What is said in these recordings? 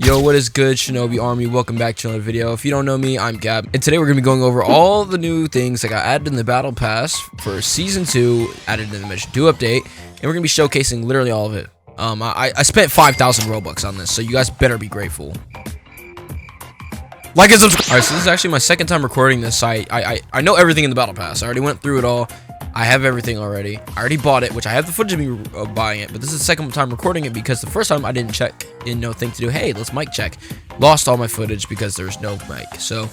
Yo, what is good, Shinobi Army? Welcome back to another video. If you don't know me, I'm Gab, and today we're going to be going over all the new things that got added in the Battle Pass for Season 2, added in the Mission 2 update, and we're going to be showcasing literally all of it. I spent 5,000 Robux on this, so you guys better be grateful. Like and subscribe. Alright, so this is actually my second time recording this. I know everything in the Battle Pass. I already went through it all. I have everything already. I already bought it, which I have the footage of me buying it, but this is the second time recording it because the first time I didn't check, didn't know thing to do. Hey, let's mic check. Lost all my footage because there's no mic. So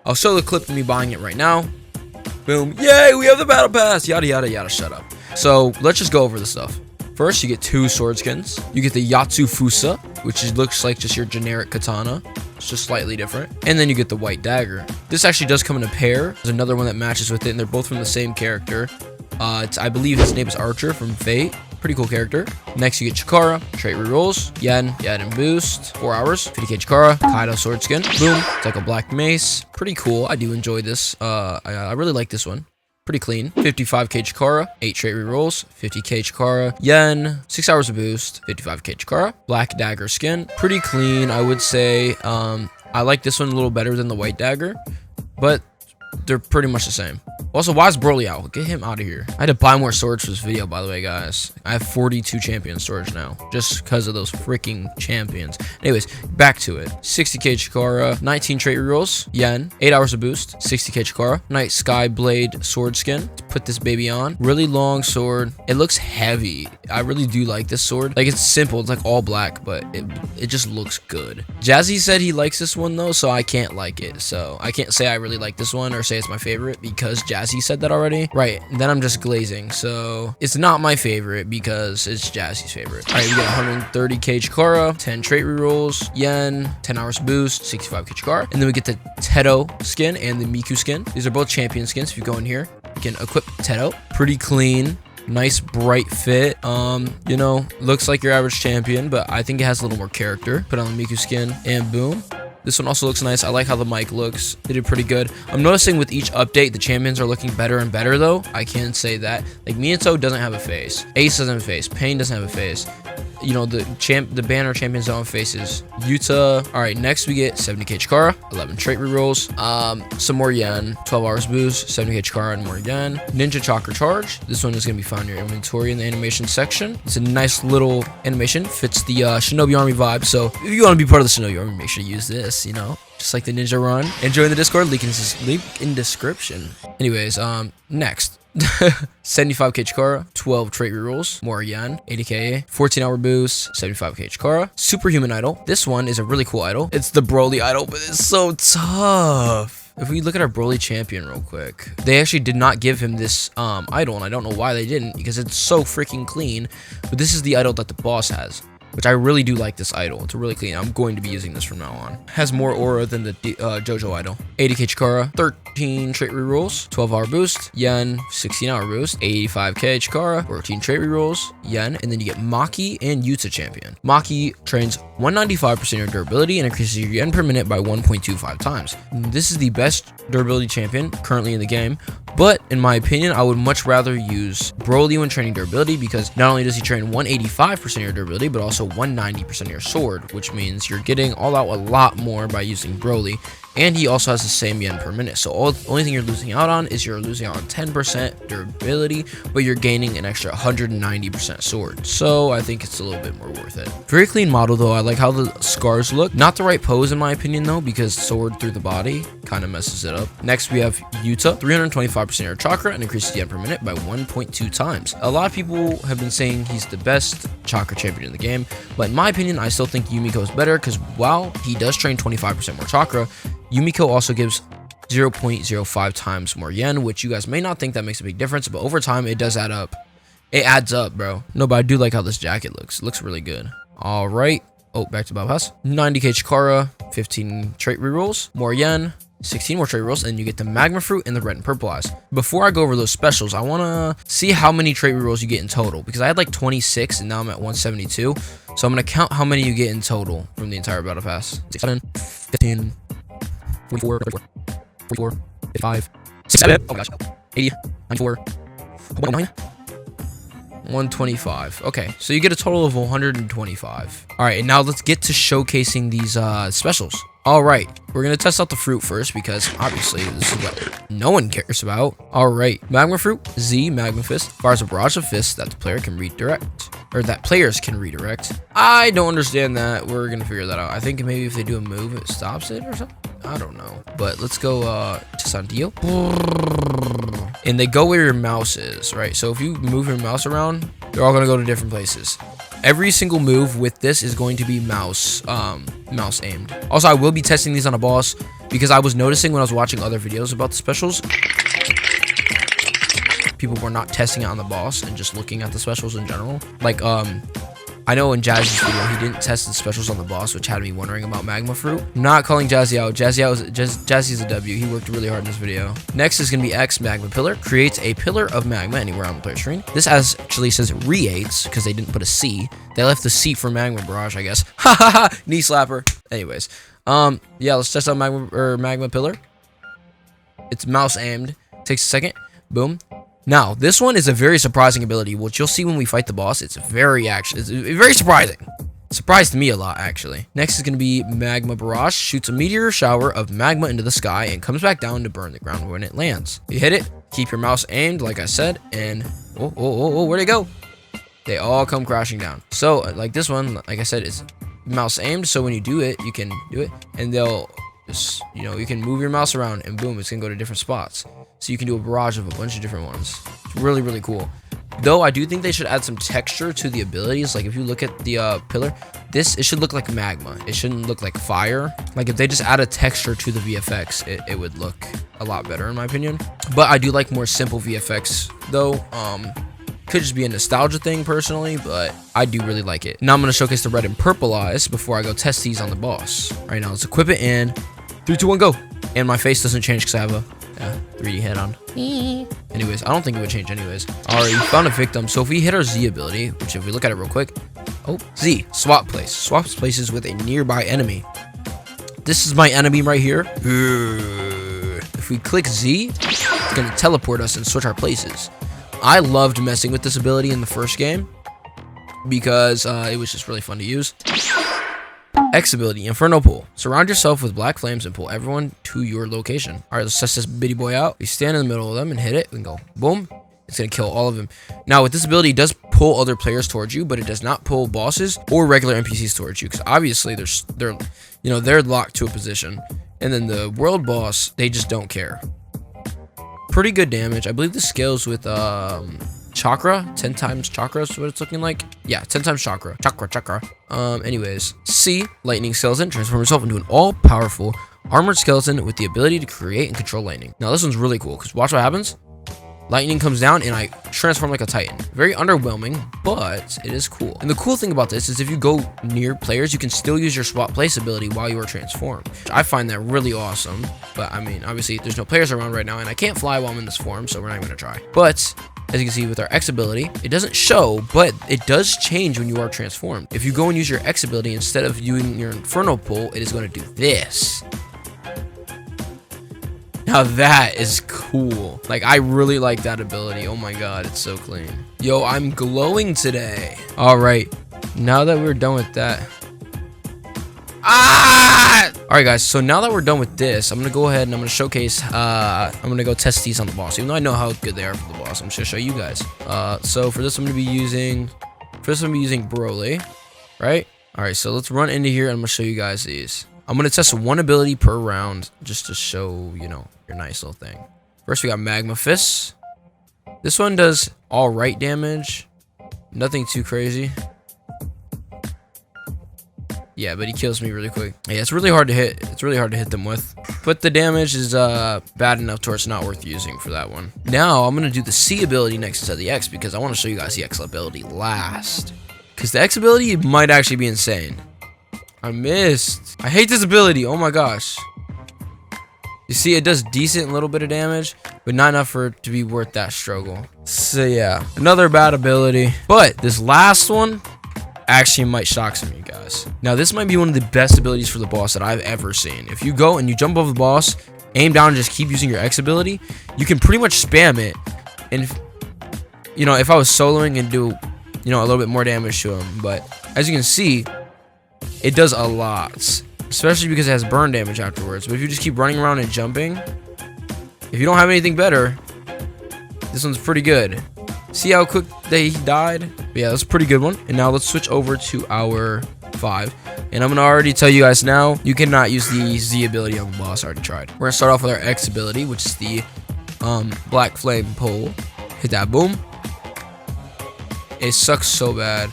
I'll show the clip of me buying it right now. Boom. Yay, we have the Battle Pass. Yada, yada, yada. Shut up. So let's just go over the stuff. First, you get 2 sword skins. You get the Yatsufusa, which looks like just your generic katana. It's just slightly different. And then you get the white dagger. This actually does come in a pair. There's another one that matches with it, and they're both from the same character. I believe his name is Archer from Fate. Pretty cool character. Next, you get Chikara, trait rerolls, Yen and boost, 4 hours, 50k Chikara, Kaido sword skin, boom. It's like a black mace. Pretty cool. I do enjoy this. I really like this one. Pretty clean. 55k Chikara, 8 trait rerolls, 50k Chikara, Yen, 6 hours of boost, 55k Chikara, black dagger skin. Pretty clean, I would say. I like this one a little better than the white dagger, but they're pretty much the same. Also, why is Broly out? Get him out of here. I had to buy more swords for this video, by the way, guys. I have 42 champion swords now, just because of those freaking champions. Anyways, back to it. 60k Chikara, 19 trait rerolls, Yen, 8 hours of boost, 60k Chikara, Night Sky Blade sword skin. Let's put this baby on. Really long sword. It looks heavy. I really do like this sword. Like, it's simple. It's like all black, but it just looks good. Jazzy said he likes this one, though, so I can't like it. So I can't say I really like this one or say it's my favorite because Jazzy said that already. Right, then I'm just glazing. So it's not my favorite because it's Jazzy's favorite. All right, we get 130k Chikara, 10 trait rerolls, Yen, 10 hours boost, 65k Chikara. And then we get the Teto skin and the Miku skin. These are both champion skins. If you go in here, you can equip Teto. Pretty clean. Nice bright fit. You know, looks like your average champion, but I think it has a little more character. Put on the Miku skin and boom. This one also looks nice. I like how the mic looks. They did pretty good. I'm noticing with each update, the champions are looking better and better, though. I can say that. Like, Minato doesn't have a face. Ace doesn't have a face. Pain doesn't have a face. You know, the banner champions don't have faces. Yuta. All right, next we get 70k Chikara, 11 trait rerolls, some more Yen, 12 hours boost, 70k Chikara and more Yen. Ninja Chakra Charge. This one is going to be found in your inventory in the animation section. It's a nice little animation. Fits the Shinobi Army vibe. So if you want to be part of the Shinobi Army, make sure you use this, you know, just like the ninja run. And join the Discord, link in description. Anyways, next. 75k Chikara, 12 trait rerolls, more Yen, 80k, 14 hour boost, 75k Chikara, superhuman idol. This one is a really cool idol. It's the Broly idol, but it's so tough. If we look at our Broly champion real quick, they actually did not give him this idol, and I don't know why they didn't because it's so freaking clean. But this is the idol that the boss has, which I really do like this idol. It's really clean. I'm going to be using this from now on. Has more aura than the JoJo idol. 80k Chikara, 13 trait rerolls, 12 hour boost, Yen, 16 hour boost, 85k Chikara, 14 trait rerolls, Yen, and then you get Maki and Yuta champion. Maki trains 195% of your durability and increases your Yen per minute by 1.25 times. This is the best durability champion currently in the game, but in my opinion, I would much rather use Broly when training durability because not only does he train 185% of your durability, but also 190% of your sword, which means you're getting all out a lot more by using Broly. And he also has the same Yen per minute. So only thing you're losing out on is you're losing out on 10% durability, but you're gaining an extra 190% sword. So I think it's a little bit more worth it. Very clean model though. I like how the scars look. Not the right pose in my opinion though, because sword through the body kind of messes it up. Next we have Yuta, 325% of your chakra and increases Yen per minute by 1.2 times. A lot of people have been saying he's the best chakra champion in the game, but in my opinion, I still think Yumiko is better because while he does train 25% more chakra, Yumiko also gives 0.05 times more Yen, which you guys may not think that makes a big difference, but over time, it does add up. It adds up, bro. No, but I do like how this jacket looks. It looks really good. All right. Oh, back to Battle Pass. 90k Chikara, 15 trait rerolls, more Yen, 16 more trait rerolls, and you get the Magma Fruit and the red and purple eyes. Before I go over those specials, I want to see how many trait rerolls you get in total, because I had like 26, and now I'm at 172. So I'm going to count how many you get in total from the entire Battle Pass. 7, 15... 44, 44, 55, 67, oh my gosh, 80, 94, 109, 125. Okay, so you get a total of 125. All right, and now let's get to showcasing these specials. All right, we're gonna test out the fruit first because obviously this is what no one cares about. All right, magma fruit, Z, magma fist, fires a barrage of fists that the player can redirect, or that players can redirect. I don't understand that. We're gonna figure that out. I think maybe if they do a move, it stops it or something. I don't know, but let's go to Sandio. And they go where your mouse is, right? So if you move your mouse around, they're all gonna go to different places. Every single move with this is going to be mouse aimed. Also, I will be testing these on a boss because I was noticing when I was watching other videos about the specials, people were not testing it on the boss and just looking at the specials in general. Like, I know in Jazzy's video, he didn't test the specials on the boss, which had me wondering about magma fruit. I'm not calling Jazzy out. Jazzy's a W. He worked really hard in this video. Next is going to be X magma pillar. Creates a pillar of magma anywhere on the player screen. This actually says re-aids because they didn't put a C. They left the C for magma barrage, I guess. Ha ha ha! Knee slapper. Anyways, yeah, let's test out magma pillar. It's mouse aimed. Takes a second. Boom. Now, this one is a very surprising ability, which you'll see when we fight the boss. It's very surprising. It surprised me a lot, actually. Next is going to be Magma Barrage. Shoots a meteor shower of magma into the sky and comes back down to burn the ground when it lands. You hit it, keep your mouse aimed, like I said, and where'd it go? They all come crashing down. So, like this one, like I said, is mouse aimed, so when you do it, you can do it, and they'll just, you know, you can move your mouse around, and boom, it's going to go to different spots. So you can do a barrage of a bunch of different ones. It's really, really cool. Though I do think they should add some texture to the abilities. Like if you look at the pillar, it should look like magma. It shouldn't look like fire. Like if they just add a texture to the VFX, it would look a lot better in my opinion. But I do like more simple VFX though. Could just be a nostalgia thing personally, but I do really like it. Now I'm going to showcase the red and purple eyes before I go test these on the boss. All right, now let's equip it in 3, 2, 1, go. And my face doesn't change because I have a 3D head on. Anyways, I don't think it would change anyways. Alright, we found a victim. So if we hit our Z ability, which if we look at it real quick, Z, swap place. Swaps places with a nearby enemy. This is my enemy right here. If we click Z, it's going to teleport us and switch our places. I loved messing with this ability in the first game because it was just really fun to use. X ability, Inferno Pull. Surround yourself with black flames and pull everyone to your location. All right, let's test this bitty boy out. We stand in the middle of them and hit it and go boom. It's gonna kill all of them. Now with this ability, it does pull other players towards you, but it does not pull bosses or regular NPCs towards you because obviously they're locked to a position. And then the world boss, they just don't care. Pretty good damage. I believe this scales with chakra. 10 times chakra is what it's looking like. Yeah, 10 times chakra. Chakra. Anyways, C, lightning skeleton. Transform yourself into an all-powerful armored skeleton with the ability to create and control lightning. Now this one's really cool because watch what happens. Lightning comes down and I transform like a titan. Very underwhelming, but it is cool. And the cool thing about this is if you go near players, you can still use your swap place ability while you are transformed. I find that really awesome. But I mean, obviously there's no players around right now and I can't fly while I'm in this form, so we're not even gonna try. But as you can see with our X ability, it doesn't show, but it does change when you are transformed. If you go and use your X ability instead of using your Inferno Pull, it is going to do this. Now that is cool. Like, I really like that ability. Oh my god, it's so clean. Yo, I'm glowing today. All right, now that we're done with that. All right, guys, so now that we're done with this, I'm gonna go ahead and I'm gonna showcase, I'm gonna go test these on the boss. Even though I know how good they are for the boss, I'm just gonna show you guys. So for this, I'm gonna be using Broly, right? All right, so let's run into here and I'm gonna show you guys these. I'm gonna test one ability per round just to show, you know, your nice little thing. First, we got Magma Fist. This one does all right damage, nothing too crazy. Yeah, but he kills me really quick. Yeah, it's really hard to hit. It's really hard to hit them with. But the damage is bad enough to where it's not worth using for that one. Now, I'm going to do the C ability next to the X because I want to show you guys the X ability last. Because the X ability might actually be insane. I missed. I hate this ability. Oh my gosh. You see, it does decent little bit of damage, but not enough for it to be worth that struggle. So yeah, another bad ability. But this last one actually might shock some of you guys. Now, this might be one of the best abilities for the boss that I've ever seen. If you go and you jump over the boss, aim down and just keep using your X ability, you can pretty much spam it. And you know, if I was soloing and do, you know, a little bit more damage to him. But as you can see, it does a lot, especially because it has burn damage afterwards. But if you just keep running around and jumping, if you don't have anything better, this one's pretty good. See how quick that he died? But yeah, that's a pretty good one. And now let's switch over to our 5. And I'm gonna already tell you guys now, you cannot use the Z ability on the boss. I already tried. We're gonna start off with our X ability, which is the black flame pole. Hit that, boom. It sucks so bad.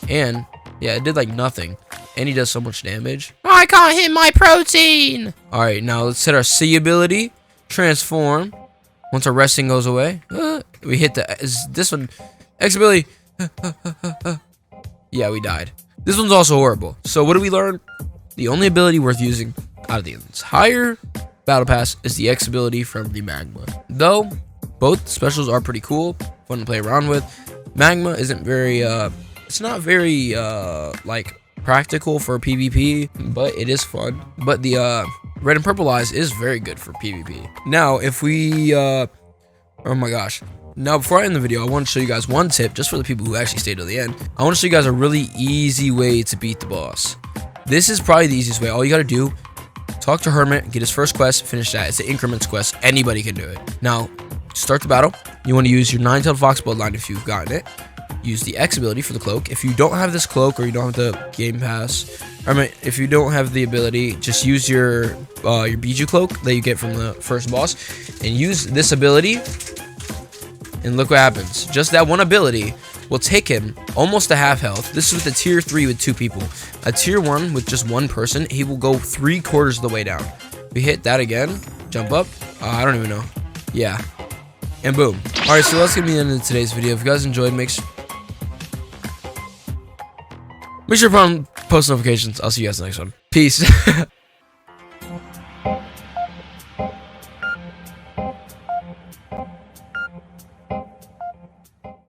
And yeah, it did like nothing. And he does so much damage. I can't hit my protein. All right, now let's hit our C ability, transform. Once our resting goes away, we hit this one, X ability. Yeah, we died. This one's also horrible. So what do we learn? The only ability worth using out of the entire battle pass is the X ability from the magma. Though both specials are pretty cool, fun to play around with. Magma isn't very it's not very like practical for PvP, but it is fun. But the red and purple eyes is very good for PvP. Now if we oh my gosh. Now, before I end the video, I want to show you guys one tip, just for the people who actually stayed till the end. I want to show you guys a really easy way to beat the boss. This is probably the easiest way. All you got to do, talk to Hermit, get his first quest, finish that. It's an increments quest. Anybody can do it. Now, start the battle. You want to use your 9-tailed fox bloodline if you've gotten it. Use the X ability for the cloak. If you don't have this cloak or you don't have the game pass, if you don't have the ability, just use your Bijou cloak that you get from the first boss, and use this ability. And look what happens. Just that one ability will take him almost to half health. This is with a tier 3 with 2 people. A tier 1 with just 1 person, he will go 3/4 of the way down. We hit that again. Jump up. I don't even know. Yeah. And boom. Alright, so that's going to be the end of today's video. If you guys enjoyed, make sure to put on post notifications. I'll see you guys in the next one. Peace.